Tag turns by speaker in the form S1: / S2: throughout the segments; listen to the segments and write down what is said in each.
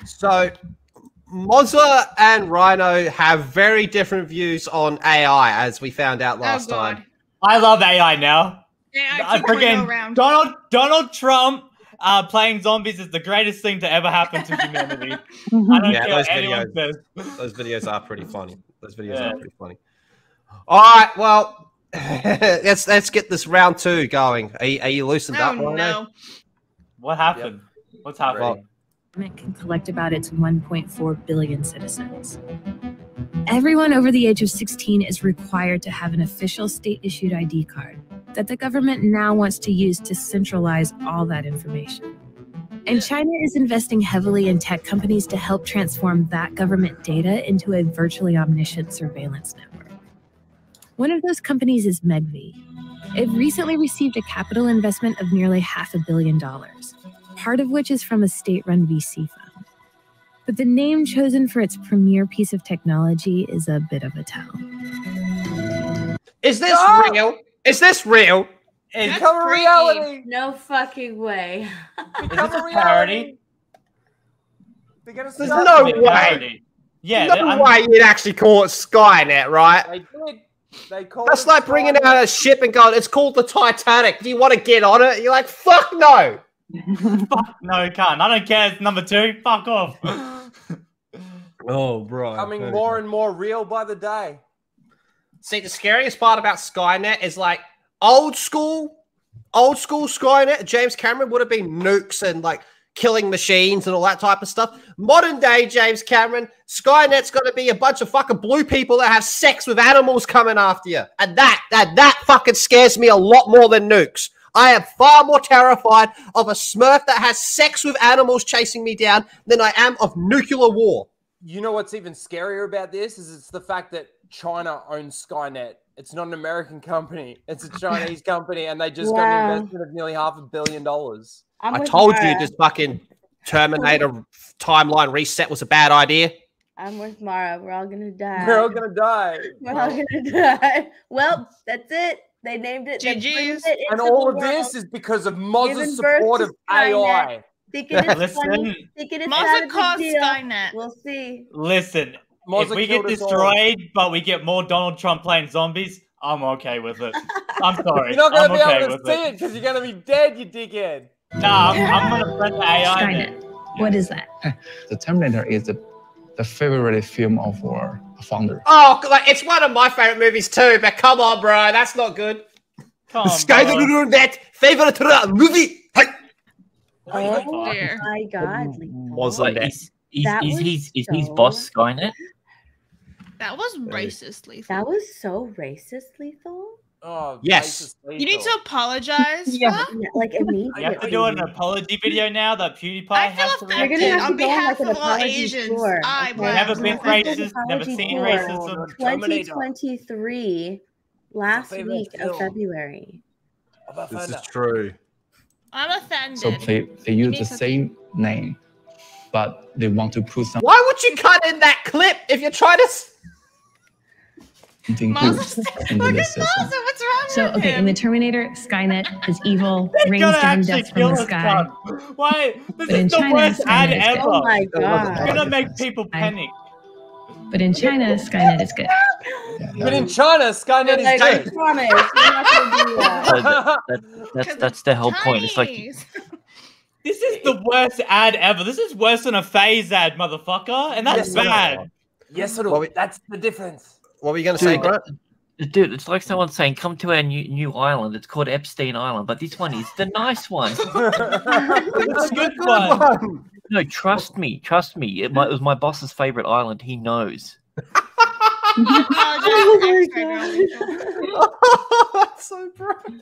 S1: So, Mozza and Rhino have very different views on AI, as we found out last time.
S2: I love AI now.
S3: AI 2.0 round.
S2: Donald Trump playing zombies is the greatest thing to ever happen to humanity. I don't care what anyone says.
S1: Those videos are pretty funny. All right, well, let's get this round 2 going. Are you loosened up, Rhino?
S3: No.
S2: What happened?
S1: Yep.
S2: What's happening?
S4: Government can collect about its 1.4 billion citizens. Everyone over the age of 16 is required to have an official state-issued ID card that the government now wants to use to centralize all that information. And China is investing heavily in tech companies to help transform that government data into a virtually omniscient surveillance network. One of those companies is Megvii. It recently received a capital investment of nearly $500 million, part of which is from a state-run VC fund. But the name chosen for its premier piece of technology is a bit of a tell.
S1: Is this real? Is this real?
S5: Become a reality.
S6: No fucking way.
S5: Become a reality.
S1: There's no way.
S2: Yeah,
S1: no way you'd actually call it Skynet, right?
S5: They did. They called
S1: That's
S5: it
S1: like bringing out a ship and going, it's called the Titanic. Do you want to get on it? You're like, fuck no.
S2: Fuck no, you can't. I don't care. It's number 2. Fuck off.
S1: Oh, bro.
S5: Becoming more and more real by the day.
S1: See, the scariest part about Skynet is like old school Skynet. James Cameron would have been nukes and like killing machines and all that type of stuff. Modern day James Cameron, Skynet's going to be a bunch of fucking blue people that have sex with animals coming after you. And that fucking scares me a lot more than nukes. I am far more terrified of a Smurf that has sex with animals chasing me down than I am of nuclear war.
S5: You know what's even scarier about this is it's the fact that China owns Skynet. It's not an American company. It's a Chinese company, and they just got an investment of nearly $500 million.
S1: I told you this fucking Terminator timeline reset was a bad idea.
S6: I'm with Mara. We're all gonna die.
S5: We're all gonna die.
S6: We're all gonna die. Well, that's it. They named it.
S3: GG's.
S5: And all of this is because of Mozza's support of AI.
S6: Thinking it's
S2: Listen,
S6: funny. Thinking it's
S3: Mozza caused Skynet.
S6: We'll see.
S2: Listen,
S5: Mozza
S2: if we get destroyed, but we get more Donald Trump playing zombies, I'm okay with it. I'm sorry.
S5: You're not going to be
S2: okay
S5: able to see it because you're going to be dead, you dickhead.
S2: Nah, I'm going to press the AI.
S4: Skynet. What is that?
S7: The Terminator is the favorite film of our founder.
S1: Oh, like, it's one of my favorite movies too, but come on, bro. That's not good.
S2: Come on,
S1: Skynet, that favorite movie.
S6: Oh
S3: dear.
S6: my God.
S1: Is
S8: his boss Skynet?
S3: That was racist, Lethal.
S6: That was so racist, Lethal.
S5: Oh,
S1: yes.
S3: You need to apologize.
S6: Yeah, like immediately.
S2: You have to do an apology video now that PewDiePie
S3: I
S2: has
S3: feel
S2: to
S3: offended
S2: react
S6: have
S3: on
S6: to go on,
S3: behalf
S6: like, an
S3: of all
S6: apology
S3: Asians.
S6: tour,
S3: I
S6: okay?
S2: Never
S3: was.
S2: been racist, never seen racism.
S6: 2023, last week of February.
S1: This is true.
S3: I'm offended.
S7: So they use the same name, but they want to put something
S1: Why would you cut in that clip if you're trying to...
S7: good in
S3: Look
S7: the
S3: at
S7: system.
S3: Mozza, what's wrong
S4: So,
S3: with
S4: okay,
S3: him?
S4: in the Terminator, Skynet is evil, rains
S2: Gonna
S4: down
S2: actually
S4: death
S2: kill
S4: from the
S2: us,
S4: sky.
S2: cunt. Why? This
S4: But in
S2: is the
S4: China,
S2: worst ad
S4: Skynet is good.
S2: ever.
S6: Oh my God.
S2: It's gonna make people panic.
S4: But in China, Skynet is good.
S5: But in China, Skynet is
S6: I
S5: good.
S6: promise. We're not gonna do that.
S8: That's the whole point. It's like
S3: Chinese.
S2: This is the worst ad ever. This is worse than a phase ad, motherfucker. And that's bad.
S5: Yes, it will. That's the difference.
S1: What were you going to say, Grant?
S8: Dude, it's like someone saying, come to our new island. It's called Epstein Island, but this one is the nice one.
S2: It's a good one.
S8: No, trust me. It was my boss's favorite island. He knows.
S1: That's so bright.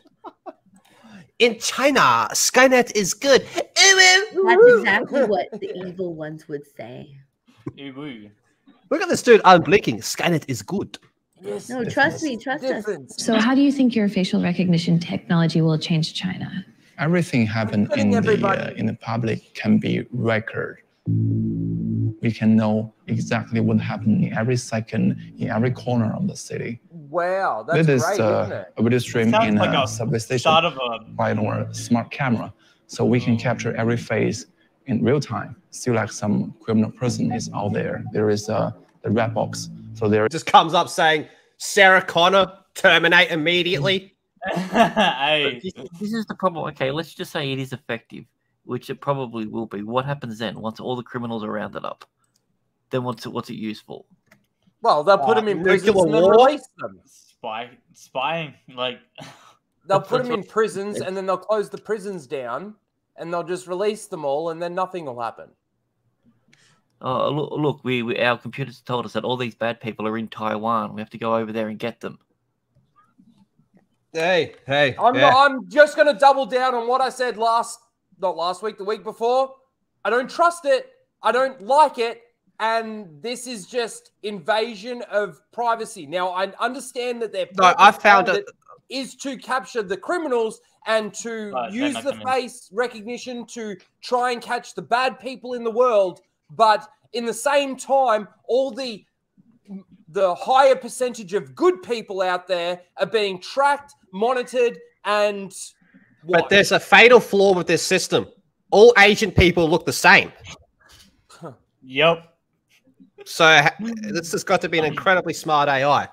S1: In China, Skynet is good.
S6: That's exactly what the evil ones would say.
S1: Look at this dude unblinking. Skynet is good.
S5: Yes.
S6: No, trust me. Trust us.
S4: So how do you think your facial recognition technology will change China?
S7: Everything happened in the public can be record. We can know exactly what happened in every second, in every corner of the city.
S5: Wow, that's
S7: this
S5: great,
S7: is
S5: isn't it?
S7: a video stream
S2: Sounds
S7: in
S2: like
S7: a
S2: a
S7: subway station
S2: start of a
S7: by our smart camera, so we can capture every face in real time. Still, like some criminal person is out there. There is the red box, so there
S1: Just comes up saying, Sarah Connor, terminate immediately.
S2: Hey.
S8: This is the problem. Okay, let's just say it is effective, which it probably will be. What happens then once all the criminals are rounded up? Then what's it used for?
S5: Well, they'll put them in prisons
S1: nuclear
S5: and then
S1: war?
S5: release them.
S2: Spying, like
S5: They'll put them in prisons and then they'll close the prisons down and they'll just release them all and then nothing will happen.
S8: Oh, look, our computers told us that all these bad people are in Taiwan. We have to go over there and get them.
S1: Hey.
S5: I'm just going to double down on what I said not last week, the week before. I don't trust it. I don't like it. And this is just invasion of privacy. Now, I understand that their
S1: No, I found it
S5: is to capture the criminals and to use the face recognition to try and catch the bad people in the world. But in the same time, all the higher percentage of good people out there are being tracked, monitored, and watched.
S1: But there's a fatal flaw with this system. All Asian people look the same.
S2: Yep.
S1: So this has got to be an incredibly smart AI.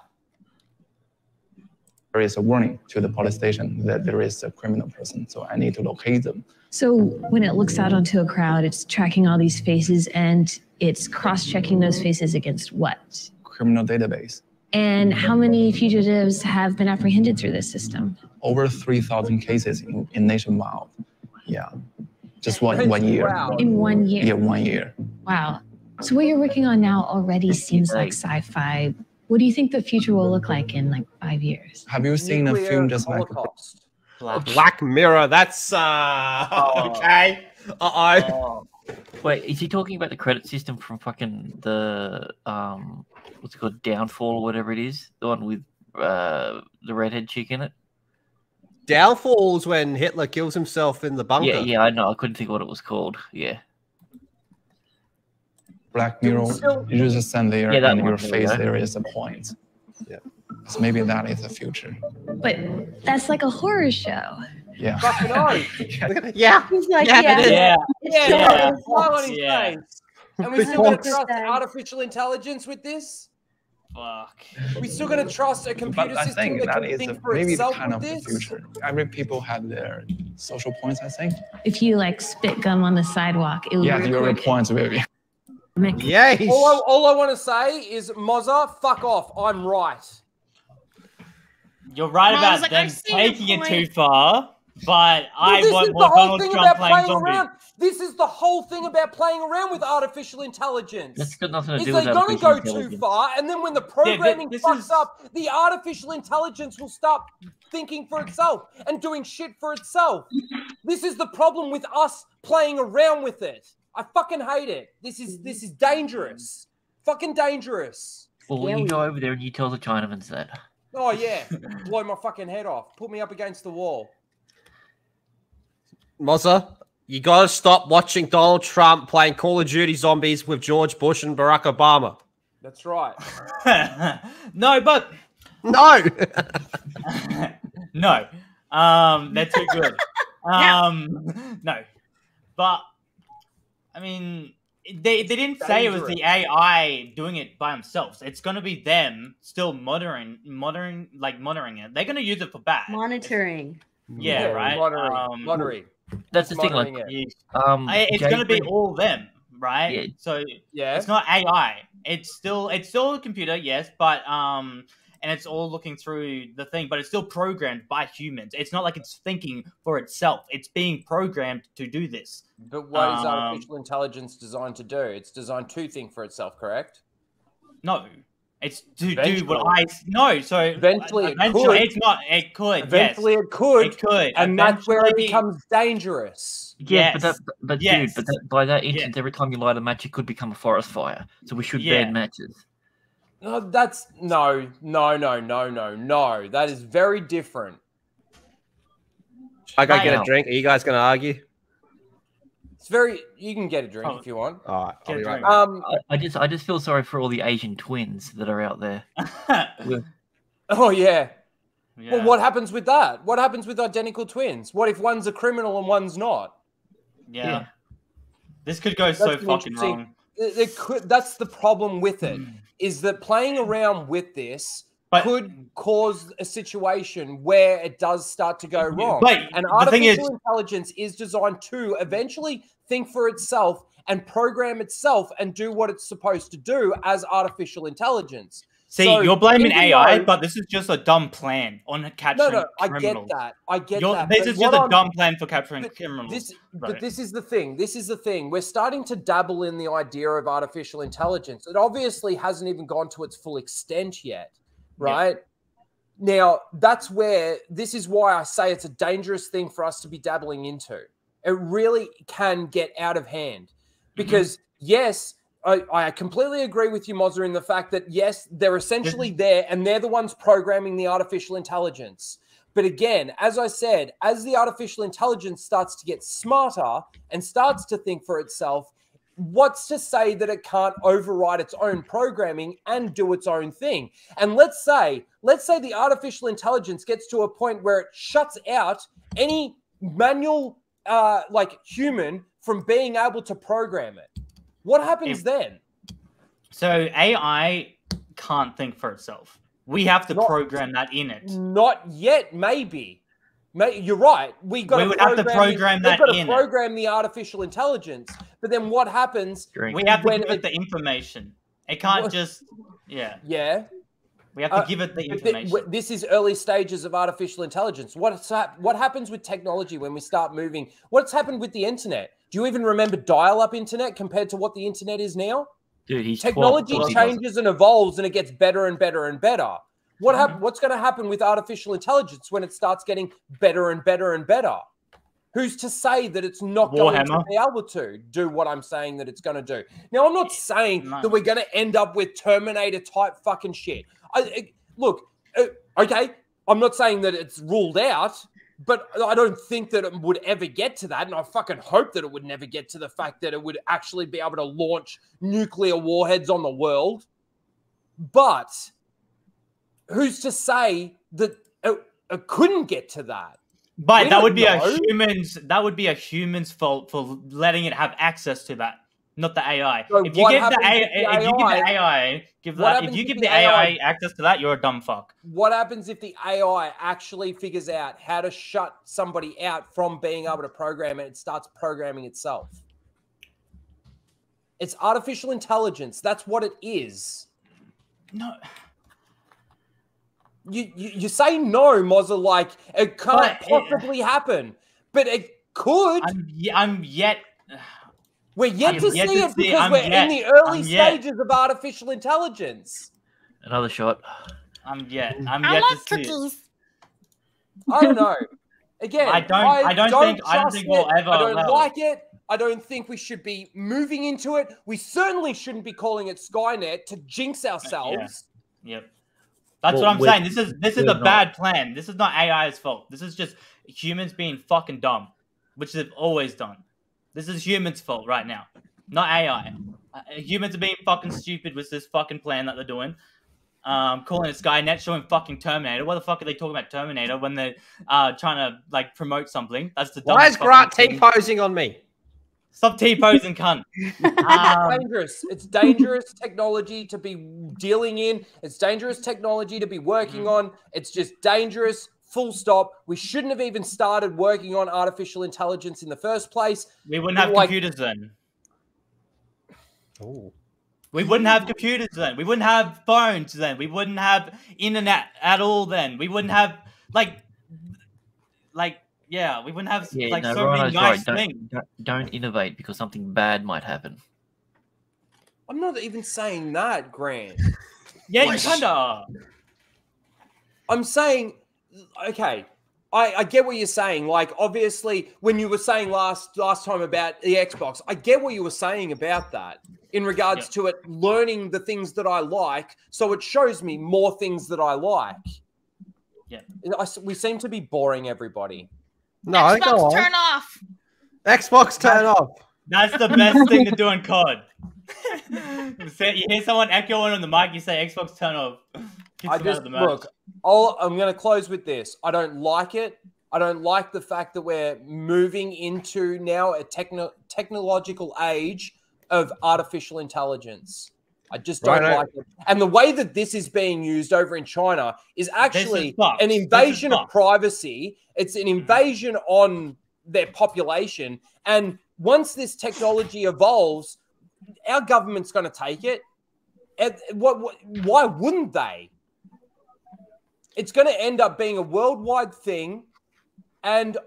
S7: is a warning to the police station that there is a criminal person, so I need to locate them.
S4: So when it looks out onto a crowd, it's tracking all these faces and it's cross-checking those faces against what?
S7: Criminal database.
S4: And how many fugitives have been apprehended through this system?
S7: Over 3,000 cases in nationwide. Yeah, just one year.
S5: Wow.
S4: In 1 year?
S7: Yeah, 1 year.
S4: Wow. So what you're working on now already seems like sci-fi. What do you think the future will look like in like 5 years?
S7: Have you seen a film just like
S1: Black Mirror? That's okay.
S8: Wait, is he talking about the credit system from fucking the what's it called, Downfall or whatever it is? The one with the redhead chick in it?
S1: Downfall's when Hitler kills himself in the bunker.
S8: Yeah, I know. I couldn't think of what it was called. Yeah.
S7: Black Mirror, you just stand there
S8: that
S7: and
S8: one,
S7: your
S8: there
S7: face
S8: you go.
S7: there is a point. Yeah. So maybe that is the future.
S4: But that's like a horror show.
S7: Yeah.
S5: Fucking oath.
S1: Yeah.
S6: He's like,
S1: Yeah,
S6: yeah.
S1: it is.
S2: Yeah.
S6: It's
S2: Yeah.
S6: true.
S5: Smile on his
S2: Yeah.
S5: face. And we still going to trust
S6: 100%.
S5: artificial intelligence with this?
S2: Fuck.
S5: We still going to trust a computer
S7: But I
S5: system
S7: think
S5: that
S7: that
S5: can
S7: is
S5: think for
S7: maybe
S5: itself
S7: kind
S5: with
S7: of the
S5: this?
S7: future. Every people have their social points, I think.
S4: If you like spit gum on the sidewalk, it will
S7: Yeah, your points, baby.
S1: Yes.
S5: All I want to say is, Mozza, fuck off. I'm right.
S2: You're right
S3: Well, I was
S2: about
S3: like, I
S2: them
S3: see your
S2: taking it
S3: point.
S2: too far, but I
S5: This
S2: want
S5: is
S2: more
S5: the whole
S2: Donald
S5: thing
S2: Trump
S5: about
S2: playing
S5: playing
S2: zombies.
S5: around. This is the whole thing about playing around with artificial intelligence.
S8: That's got nothing to
S5: Is
S8: do
S5: they're
S8: with
S5: going to
S8: artificial
S5: go too
S8: intelligence.
S5: far, and then when the programming
S2: this
S5: fucks
S2: is-
S5: up, the artificial intelligence will start thinking for itself and doing shit for itself. This is the problem with us playing around with it. I fucking hate it. This is dangerous. Fucking dangerous.
S8: Well,
S6: Yeah,
S8: you
S6: we-
S8: go over there and you tell the Chinamans that.
S5: Oh yeah, blow my fucking head off. Put me up against the wall.
S1: Mozza, you got to stop watching Donald Trump playing Call of Duty Zombies with George Bush and Barack Obama.
S5: That's right.
S2: No, but
S1: No.
S2: no. They're too good. No. But I mean, they didn't say it was the AI doing it by themselves. It's gonna be them still monitoring it. They're gonna use it for bad.
S6: Monitoring.
S2: Yeah, right.
S5: Monitoring.
S8: That's the thing. Like,
S5: Monitoring it.
S2: It's gonna be all them, right?
S8: Yeah.
S2: So
S5: Yeah.
S2: it's not AI. It's still a computer, yes, but and it's all looking through the thing, but it's still programmed by humans. It's not like it's thinking for itself. It's being programmed to do this.
S5: But what is artificial intelligence designed to do? It's designed to think for itself, correct?
S2: No. It's to do
S5: Eventually.
S2: what I no. So
S5: Eventually it could.
S2: it's not. It could.
S5: Eventually
S2: yes.
S5: it could.
S2: It could.
S5: And that's where it
S2: Eventually-
S5: becomes dangerous.
S8: yeah,
S2: Yes.
S8: but
S2: Yes.
S8: dude, by that instance, every time you light a match, it could become a forest fire. So we should
S2: Yeah.
S8: ban matches.
S5: No, that's no. That is very different.
S1: I gotta get
S8: Wow.
S1: a drink. Are you guys going to argue?
S5: It's very. You can get a drink if you want.
S1: All right. I'll
S2: Get
S1: be
S2: a
S1: right
S2: drink.
S1: back.
S8: I just feel sorry for all the Asian twins that are out there.
S5: Oh, yeah.
S2: Yeah.
S5: Well, what happens with that? What happens with identical twins? What if one's a criminal and one's not?
S2: Yeah. This could go so fucking wrong.
S5: That's the problem with it, is that playing around with this could cause a situation where it does start to go wrong.
S2: But
S5: and
S2: the thing is,
S5: artificial intelligence is designed to eventually think for itself and program itself and do what it's supposed to do as artificial intelligence.
S2: See,
S5: So,
S2: you're blaming AI,
S5: though,
S2: but this is just a dumb plan on capturing criminals.
S5: I get that.
S2: This is just a dumb plan for capturing criminals.
S5: But this is the thing. This is the thing. We're starting to dabble in the idea of artificial intelligence. It obviously hasn't even gone to its full extent yet, right? Yeah. Now, this is why I say it's a dangerous thing for us to be dabbling into. It really can get out of hand because, yes, I completely agree with you, Mozza, in the fact that, yes, they're essentially there and they're the ones programming the artificial intelligence. But again, as I said, as the artificial intelligence starts to get smarter and starts to think for itself, what's to say that it can't override its own programming and do its own thing? And let's say the artificial intelligence gets to a point where it shuts out any manual, human from being able to program it. What happens then?
S2: So AI can't think for itself. We have to program that in it.
S5: Not yet, maybe. You're right. We would have to program that in. We've got to program the artificial intelligence. But then what happens?
S2: We have to give it the information. It can't just,
S5: Yeah.
S2: We have to give it the information.
S5: This is early stages of artificial intelligence. What happens with technology when we start moving? What's happened with the internet? Do you even remember dial-up internet compared to what the internet is now?
S8: Dude,
S5: technology changes and evolves, and it gets better and better and better. What's going to happen with artificial intelligence when it starts getting better and better and better? Who's to say that it's not going to be able to do what I'm saying that it's going to do? Now, I'm not saying that we're going to end up with Terminator-type fucking shit. Look, okay, I'm not saying that it's ruled out, but I don't think that it would ever get to that, and I fucking hope that it would never get to the fact that it would actually be able to launch nuclear warheads on the world. But who's to say that it couldn't get to that?
S2: But that would be a human's fault for letting it have access to that, not the AI.
S5: So
S2: if you give the AI access to that, you're a dumb fuck.
S5: What happens if the AI actually figures out how to shut somebody out from being able to program it and starts programming itself? It's artificial intelligence. That's what it is.
S2: No.
S5: You say no, Mozza, like it can't possibly happen, but it could. We're yet to see it because we're in the early stages of artificial intelligence.
S8: Another shot.
S2: I'm yet to see it.
S5: I don't know. Again, I don't think we'll ever. I don't like it. I don't think we should be moving into it. We certainly shouldn't be calling it Skynet to jinx ourselves.
S2: Yep. That's what I'm saying. This is a bad plan. This is not AI's fault. This is just humans being fucking dumb, which they've always done. This is humans' fault right now, not AI. Humans are being fucking stupid with this fucking plan that they're doing. Calling it Skynet, showing fucking Terminator. What the fuck are they talking about Terminator when they're trying to promote something? That's the
S1: Why is Grant T-posing on me?
S2: Stop T-posing, cunt.
S5: It's dangerous. It's dangerous technology to be dealing in. It's dangerous technology to be working on. It's just dangerous, full stop. We shouldn't have even started working on artificial intelligence in the first place.
S2: We wouldn't have computers then.
S1: Oh.
S2: We wouldn't have computers then. We wouldn't have phones then. We wouldn't have internet at all then. We wouldn't have, we wouldn't have so many nice things.
S8: Don't innovate because something bad might happen.
S5: I'm not even saying that, Grant.
S2: Yeah, you kind of are.
S5: I'm saying, okay, I get what you're saying. Like, obviously, when you were saying last time about the Xbox, I get what you were saying about that in regards to it learning the things that I like, so it shows me more things that I like.
S2: Yeah.
S5: We seem to be boring everybody.
S1: No,
S3: Xbox turn off.
S1: Xbox turn off.
S2: That's the best thing to do in COD. You hear someone echoing on the mic, you say Xbox turn off.
S5: Look, I'm going to close with this. I don't like it. I don't like the fact that we're moving into now a technological age of artificial intelligence. I just don't like it. And the way that this is being used over in China is actually an invasion of privacy. It's an invasion on their population. And once this technology evolves, our government's going to take it. Why wouldn't they? It's going to end up being a worldwide thing. And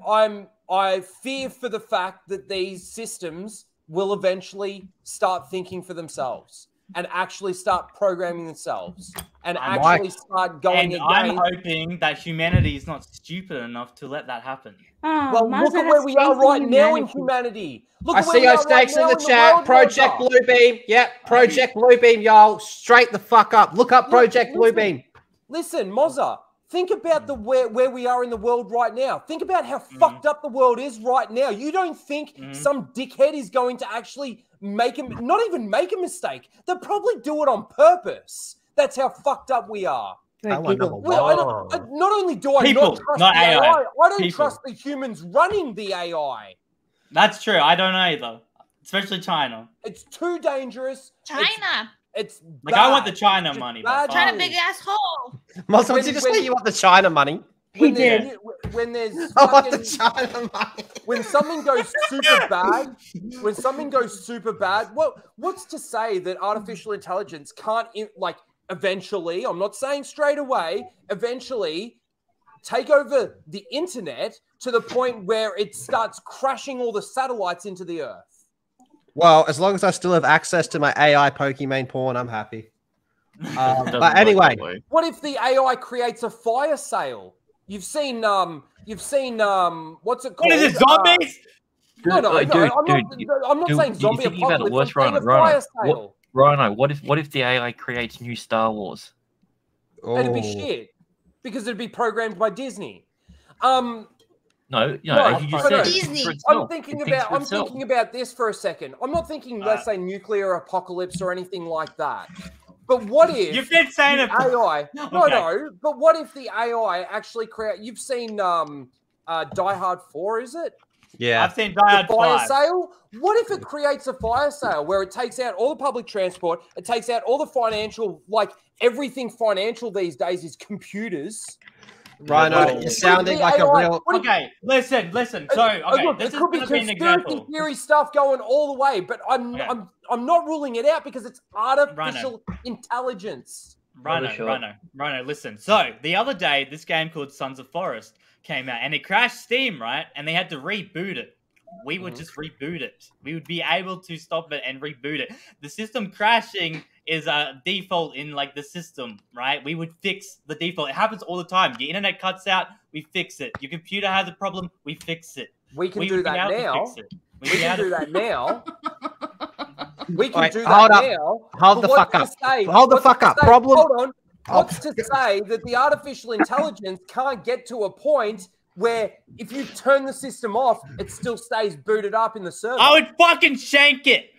S5: I fear for the fact that these systems will eventually start thinking for themselves and actually start programming themselves and actually start going against.
S2: I'm hoping that humanity is not stupid enough to let that happen.
S5: Well, look at where we are right now in humanity.
S1: I see your stakes in the chat. Project Bluebeam. Yep, Project Bluebeam, y'all. Straight the fuck up. Look up Project Bluebeam.
S5: Listen, Mozza. Think about where we are in the world right now. Think about how fucked up the world is right now. You don't think some dickhead is going to actually not even make a mistake. They'll probably do it on purpose. That's how fucked up we are.
S6: Right,
S5: not only do I not trust the AI, I don't trust the humans running the AI.
S2: That's true. I don't either. Especially China.
S5: It's too dangerous.
S3: China.
S5: It's
S2: like, I want the China money.
S3: China big asshole.
S1: Muslim, did you just say you want the China money?
S6: He did.
S5: When there's
S1: I want the China money.
S5: When something goes super bad, what's to say that artificial intelligence can't eventually, I'm not saying straight away, eventually take over the internet to the point where it starts crashing all the satellites into the earth?
S1: Well, as long as I still have access to my AI Pokemon porn, I'm happy. But anyway,
S5: what if the AI creates a fire sale? You've seen what's it called?
S2: What is it, zombies?
S5: I'm not saying zombie apocalypse. I'm saying a fire sale.
S8: Rhino, what if the AI creates new Star Wars?
S5: It'd be shit because it'd be programmed by Disney.
S8: No, you just said
S3: Disney.
S5: I'm thinking about this for a second. I'm not thinking, let's say, nuclear apocalypse or anything like that. But what if
S2: you've been saying it
S5: AI? No. But what if the AI actually create? You've seen Die Hard 4, is it?
S1: Yeah,
S2: I've seen Die Hard 5.
S5: Fire sale. What if it creates a fire sale where it takes out all the public transport, it takes out all the financial, everything financial these days is computers.
S1: Rhino, you're sounding like a real.
S2: Okay, listen. So,
S5: look,
S2: this
S5: it could be conspiracy theory stuff going all the way, but I'm not ruling it out because it's artificial intelligence.
S2: Rhino, listen. So the other day, this game called Sons of Forest came out, and it crashed Steam, right? And they had to reboot it. We would just reboot it. We would be able to stop it and reboot it. The system crashing is a default in the system, right? We would fix the default. It happens all the time. Your internet cuts out, we fix it. Your computer has a problem, we fix it.
S5: We can do that now. We can do that now.
S1: Hold the fuck up. Hold the fuck up. Problem.
S5: Hold on. What's to say that the artificial intelligence can't get to a point where if you turn the system off, it still stays booted up in the server?
S2: I would fucking shank it.